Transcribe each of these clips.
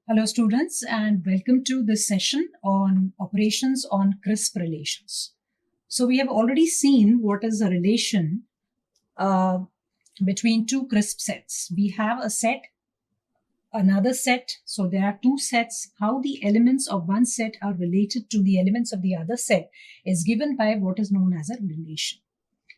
Hello students and welcome to this session on operations on crisp relations. So we have already seen what is a relation between two crisp sets. We have a set, another set, so there are two sets. How the elements of one set are related to the elements of the other set is given by what is known as a relation.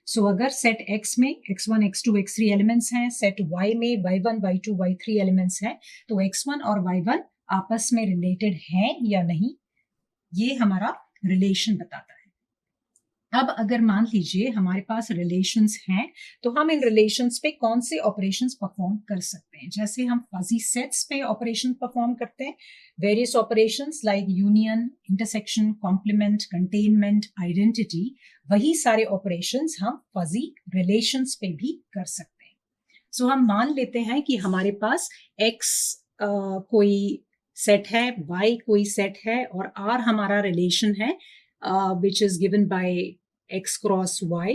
So अगर set X में X1, X2, X3 elements हैं, set Y में Y1, Y2, Y3 elements हैं, तो X1 और Y1 आपस में related हैं या नहीं, ये हमारा रिलेशन बताता है. अब अगर मान लीजिए हमारे पास रिलेशंस हैं, तो हम इन रिलेशंस पे कौन से ऑपरेशंस परफॉर्म कर सकते हैं. जैसे हम फजी सेट्स पे ऑपरेशन परफॉर्म करते हैं, various operations like union, intersection, complement, containment, identity, वही सारे ऑपरेशंस हम फजी रिलेशंस पे भी कर सकते हैं. सो हम मान लेते हैं कि हमारे पास x कोई सेट है, y कोई सेट है और r हमारा रिलेशन है which is given by x cross y,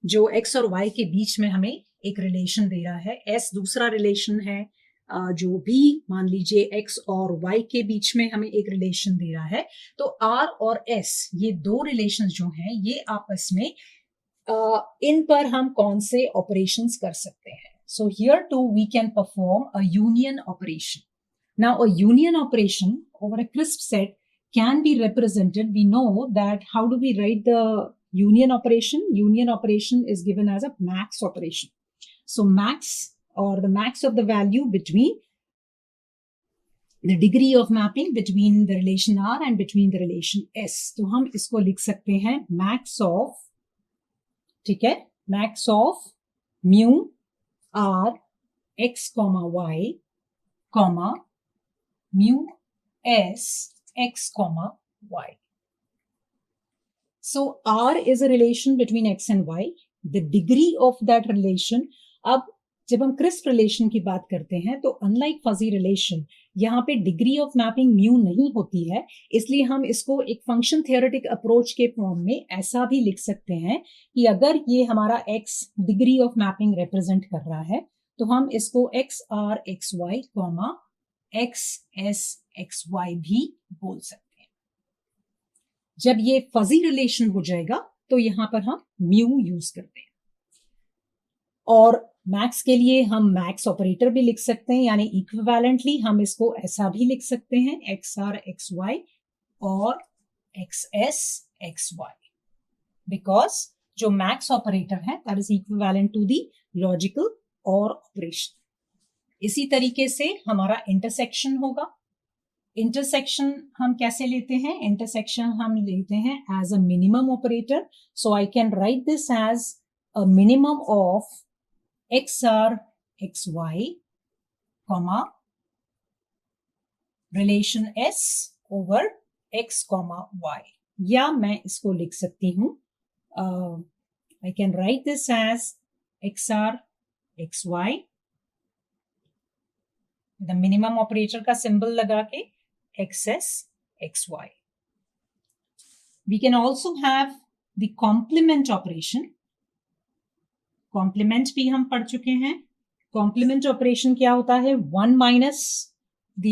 जो x और y के बीच में हमें एक रिलेशन दे रहा है. s दूसरा रिलेशन है जो भी मान लीजिए x और y के बीच में हमें एक रिलेशन दे रहा है. तो r और s ये दो रिलेशन जो हैं ये आपस में इन पर हम कौन से ऑपरेशंस कर सकते हैं. So here too we can perform a union operation. Now a union operation over a crisp set can be represented. We know that how do we write the union operation? Union operation is given as a max operation. So max or the max of the value between the degree of mapping between the relation R and between the relation S. तो हम इसको लिख सकते हैं max of, ठीक है, max of mu R x comma y comma mu S x comma y. So R is a relation between x and y. The degree of that relation, अब जब हम क्रिस्प रिलेशन की बात करते हैं तो अनलाइक फजी रिलेशन यहाँ पे डिग्री ऑफ मैपिंग म्यू नहीं होती है, इसलिए हम इसको एक फंक्शन थियोरेटिक अप्रोच के फॉर्म में ऐसा भी लिख सकते हैं कि अगर ये हमारा x degree of mapping represent कर रहा है तो हम इसको x R x y comma x S x y भी बोल सकते हैं. जब ये फजी रिलेशन हो जाएगा तो यहां पर हम म्यू यूज करते हैं. और मैक्स के लिए हम मैक्स ऑपरेटर भी लिख सकते हैं, यानी इक्विवेलेंटली हम इसको ऐसा भी लिख सकते हैं एक्स आर एक्स वाई और x S x y, because जो मैक्स ऑपरेटर है that is equivalent to the logical और ऑपरेशन. इसी तरीके से हमारा इंटरसेक्शन होगा. इंटरसेक्शन हम कैसे लेते हैं? इंटरसेक्शन हम लेते हैं as a minimum operator. So I can write this as a minimum of XR XY comma relation S over X comma Y. या मैं इसको लिख सकती हूँ, I can write this as XR XY, the minimum operator का symbol लगा के XS XY. We can also have the complement operation. Complement भी हम पढ़ चुके हैं. कॉम्प्लीमेंट ऑपरेशन क्या होता है? 1 minus the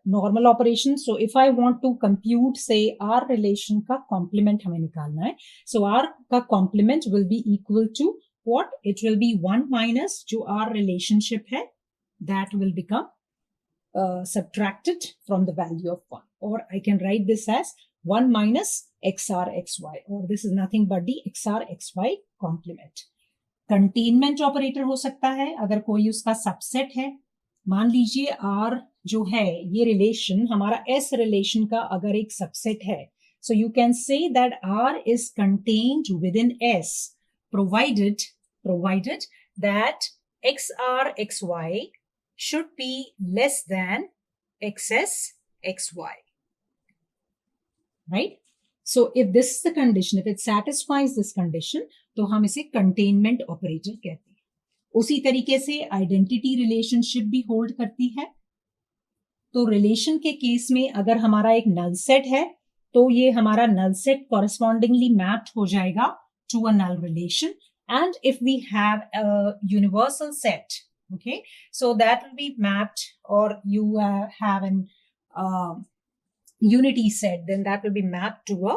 normal operation. So if I want to compute say R relation का कॉम्प्लीमेंट हमें निकालना है, सो आर का complement will be equal to what? It will be 1 minus जो आर रिलेशनशिप है that will become subtracted from the value of 1, or I can write this as 1 minus xr xy, or this is nothing but the xr xy complement. Containment operator हो सकता है अगर कोई उसका subset है. मान लीजिए R जो है ये रिलेशन हमारा S रिलेशन का अगर एक सबसेट है, so you can say that R is contained with in S provided that XR XY should be less than XS XY, right? So if this is the condition, if it satisfies this condition, तो हम इसे containment operator कहते हैं. उसी तरीके से identity relationship भी hold करती है. तो रिलेशन के केस में अगर हमारा एक नल सेट है तो ये हमारा नल सेट कॉरेस्पॉन्डिंगली मैप्ड हो जाएगा to a null relation. And if we have a universal set Okay, so that will be mapped, or you have an unity set, then that will be mapped to a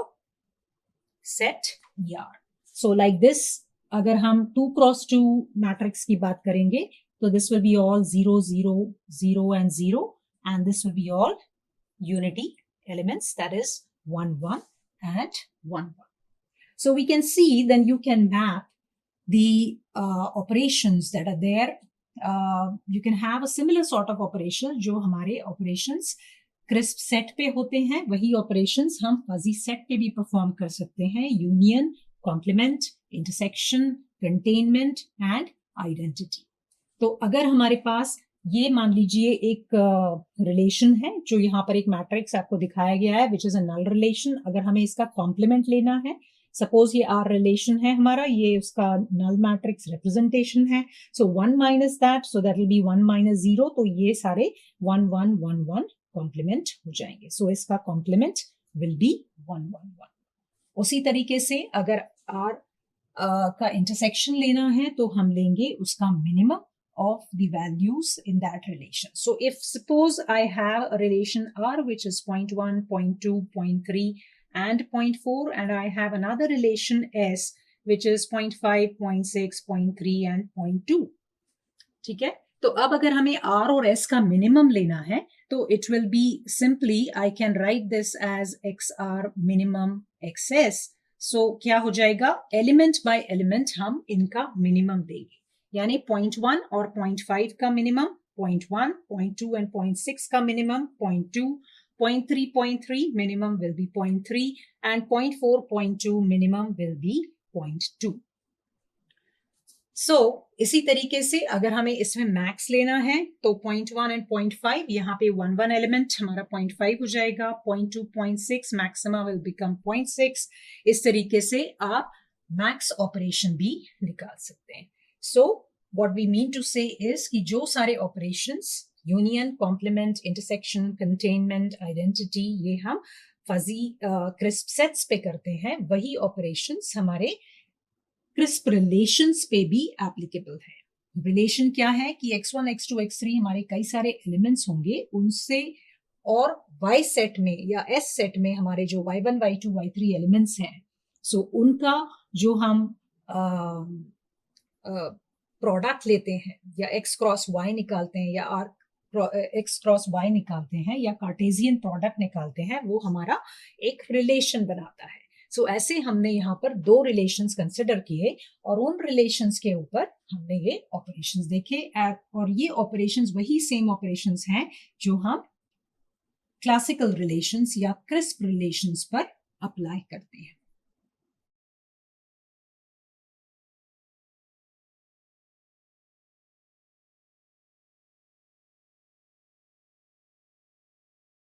set ER. So like this, अगर हम 2x2 matrix की बात करेंगे तो this will be all 0 0 0 and 0, and this will be all unity elements, that is 1 1 and 1 1. So we can see, then you can map the operations that are there. You can have a similar sort of operation जो हमारे operations crisp set पे होते हैं, वही operations हम fuzzy set पे भी perform कर सकते हैं. Union, complement, intersection, containment and identity. तो अगर हमारे पास ये मान लीजिए एक रिलेशन है, जो यहाँ पर एक मैट्रिक्स आपको दिखाया गया है which is a null relation. अगर हमें इसका कॉम्प्लीमेंट लेना है, सपोज ये आर रिलेशन है हमारा, ये उसका नल मैट्रिक्स रिप्रेजेंटेशन है. सो 1 minus that, so that will be 1 minus 0. तो ये सारे 1 1 1 1 कॉम्प्लीमेंट हो जाएंगे. सो इसका कॉम्प्लीमेंट विल बी 1 1 1. उसी तरीके से अगर आर का इंटरसेक्शन लेना है तो हम लेंगे उसका minimum of the values in that relation. So if suppose I have a relation R which is 0.1, 0.2, 0.3 and 0.4, and I have another relation S which is 0.5, 0.6, 0.3 and 0.2. ठीक है, तो अब अगर हमें R और S का मिनिमम लेना है तो it will be simply, I can write this as XR minimum XS. So क्या हो जाएगा, एलिमेंट बाय एलिमेंट हम इनका मिनिमम देंगे. यानी 0.1 और 0.5 का मिनिमम, 0.1, 0.2 and 0.6 का minimum, 0.2, 0.3 minimum will be 0.3 and 0.4, 0.2 minimum will be 0.2. So इसी तरीके से अगर हमें इसमें मैक्स लेना है तो 0.1 and 0.5, यहाँ पे 1 1 एलिमेंट हमारा 0.5 हो जाएगा. 0.2, 0.6 मैक्सिमा विल बिकम 0.6. इस तरीके से आप मैक्स ऑपरेशन भी निकाल सकते हैं. So what we mean to say is कि जो सारे operations union, complement, intersection, containment, identity, ये हम फजी क्रिस्प सेट्स पे करते हैं, वही ऑपरेशंस हमारे क्रिस्प रिलेशंस पे भी एप्लीकेबल है. रिलेशन क्या है कि x1, x2, x3 हमारे कई सारे एलिमेंट्स होंगे, उनसे और y सेट में या s सेट में हमारे जो y1, y2, y3 एलिमेंट्स हैं, सो उनका जो हम प्रोडक्ट लेते हैं या x क्रॉस y निकालते हैं या x क्रॉस y निकालते हैं या कार्टेशियन प्रोडक्ट निकालते हैं, वो हमारा एक रिलेशन बनाता है. सो ऐसे हमने यहाँ पर 2 रिलेशंस कंसिडर किए और उन रिलेशंस के ऊपर हमने ये ऑपरेशंस देखे, और ये ऑपरेशंस वही सेम ऑपरेशंस हैं जो हम क्लासिकल रिलेशंस या क्रिस्प रिलेशंस पर अप्लाई करते हैं.